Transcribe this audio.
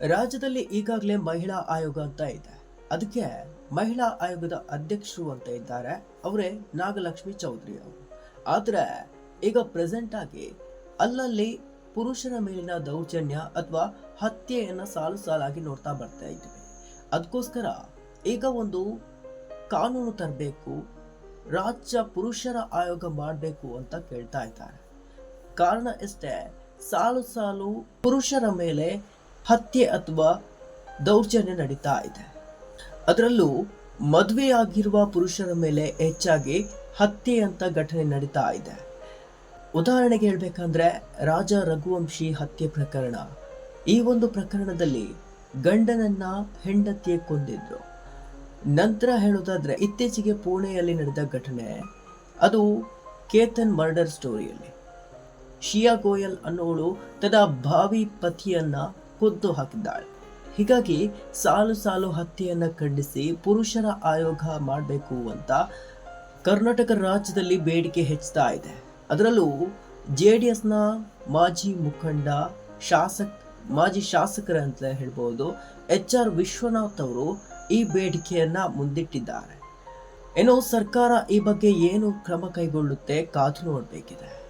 ರಾಜ್ಯದಲ್ಲಿ ಈಗಾಗಲೇ ಮಹಿಳಾ ಆಯೋಗ ಅಂತ ಇದೆ. ಅದಕ್ಕೆ ಮಹಿಳಾ ಆಯೋಗದ ಅಧ್ಯಕ್ಷರು ಅಂತ ಇದ್ದಾರೆ, ಅವರೇ ನಾಗಲಕ್ಷ್ಮಿ ಚೌಧರಿ ಅವರು. ಆದ್ರೆ ಈಗ ಪ್ರೆಸೆಂಟ್ ಆಗಿ ಅಲ್ಲಲ್ಲಿ ಪುರುಷರ ಮೇಲಿನ ದೌರ್ಜನ್ಯ ಅಥವಾ ಹತ್ಯೆಯನ್ನ ಸಾಲು ಸಾಲಾಗಿ ನೋಡ್ತಾ ಬರ್ತಾ ಇದ್ವಿ. ಅದಕ್ಕೋಸ್ಕರ ಈಗ ಒಂದು ಕಾನೂನು ತರಬೇಕು, ರಾಜ್ಯ ಪುರುಷರ ಆಯೋಗ ಮಾಡಬೇಕು ಅಂತ ಕೇಳ್ತಾ ಇದ್ದಾರೆ. ಕಾರಣ ಇಷ್ಟೇ, ಸಾಲು ಸಾಲು ಪುರುಷರ ಮೇಲೆ ಹತ್ಯೆ ಅಥವಾ ದೌರ್ಜನ್ಯ ನಡೀತಾ ಇದೆ. ಅದರಲ್ಲೂ ಮದುವೆಯಾಗಿರುವ ಪುರುಷರ ಮೇಲೆ ಹೆಚ್ಚಾಗಿ ಹತ್ಯೆ ಅಂತ ಘಟನೆ ನಡೀತಾ ಇದೆ. ಉದಾಹರಣೆಗೆ ಹೇಳ್ಬೇಕಂದ್ರೆ ರಾಜ ರಘುವಂಶಿ ಹತ್ಯೆ ಪ್ರಕರಣ. ಈ ಒಂದು ಪ್ರಕರಣದಲ್ಲಿ ಗಂಡನನ್ನ ಹೆಂಡತಿಯೇ ಕೊಂದಿದ್ರು. ನಂತರ ಹೇಳೋದಾದ್ರೆ ಇತ್ತೀಚೆಗೆ ಪುಣೆಯಲ್ಲಿ ನಡೆದ ಘಟನೆ, ಅದು ಕೇತನ್ ಮರ್ಡರ್ ಸ್ಟೋರಿಯಲ್ಲಿ ಶಿಯಾ ಗೋಯಲ್ ಅನ್ನೋಳು ತನ್ನ ಭಾವಿ ಪತಿಯನ್ನ ಕೊಂದು ಹಾಕಿದ್ದಾಳೆ. ಹೀಗಾಗಿ ಸಾಲು ಸಾಲು ಹತ್ಯೆಯನ್ನ ಖಂಡಿಸಿ ಪುರುಷರ ಆಯೋಗ ಮಾಡಬೇಕು ಅಂತ ಕರ್ನಾಟಕ ರಾಜ್ಯದಲ್ಲಿ ಬೇಡಿಕೆ ಹೆಚ್ಚುತ್ತಾ ಇದೆ. ಅದರಲ್ಲೂ JDSನ ಮಾಜಿ ಮುಖಂಡ, ಮಾಜಿ ಶಾಸಕರ ಅಂತ ಹೇಳ್ಬೋದು, HR ವಿಶ್ವನಾಥ್ ಅವರು ಈ ಬೇಡಿಕೆಯನ್ನ ಮುಂದಿಟ್ಟಿದ್ದಾರೆ. ಏನೋ ಸರ್ಕಾರ ಈ ಬಗ್ಗೆ ಏನು ಕ್ರಮ ಕೈಗೊಳ್ಳುತ್ತೆ ಕಾದು ನೋಡಬೇಕಿದೆ.